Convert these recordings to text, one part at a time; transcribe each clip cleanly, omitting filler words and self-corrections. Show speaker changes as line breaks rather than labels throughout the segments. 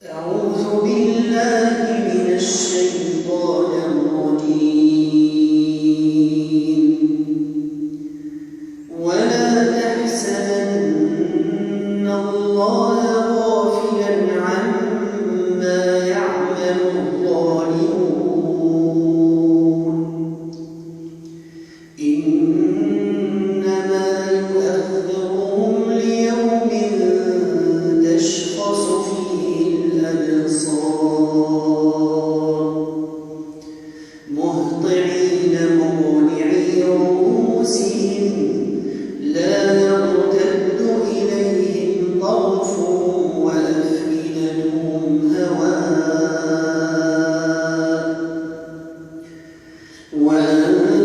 أعوذ بالله من الشيطان الرجيم. ولا تحسبن الله غافلا عما يعمل الظالمون، إنما يؤخرهم ليوم تشخص فيه الأبصار، مهطعين مقنعي رؤوسهم لا يرتد إليهم طرفهم وأفئدتهم هواء. وأنذر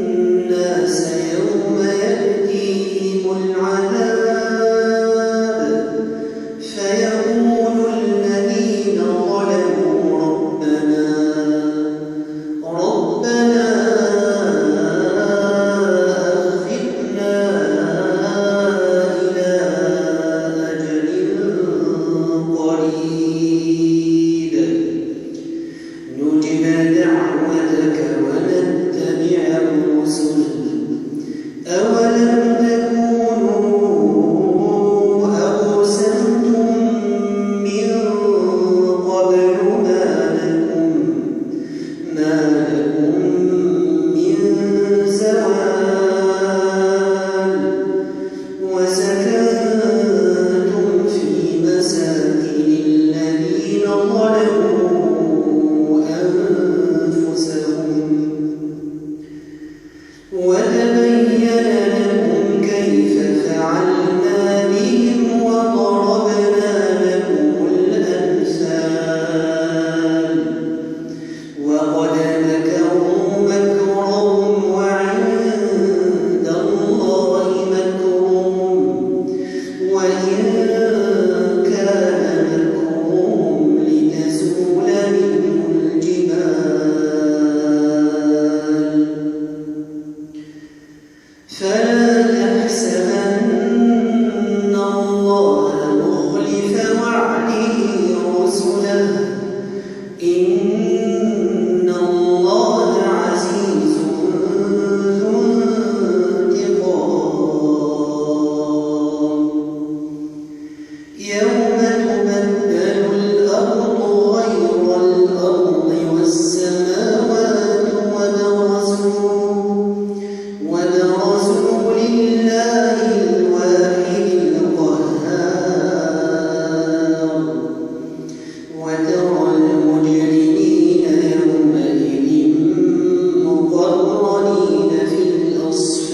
الناس يوم يأتيهم العذاب فيقول الذين ظلموا ربنا أخرنا إلى أجل قريب نجب دعوتك ونتبع الرسل أولم تكونوا أقسمتم من قبل ما لكم من زوال وسكنتم في مساكن الذين ظلموا أنفسهم وتبين لكم كيف فعلنا بهم وضربنا لكم الأمثال وقد مكروا مكرهم وعند الله مكرهم وإن كان مكرهم لتزول منه الجبال. فلا تحسبن الله مخلف وعده رسله إن الله عزيز ذو انتقام. يوم تبدل الأرض غير الأرض والسماوات وبرزوا لله الواحد القهار وترى المجرمين يومئذ مقرنين في الأصفاد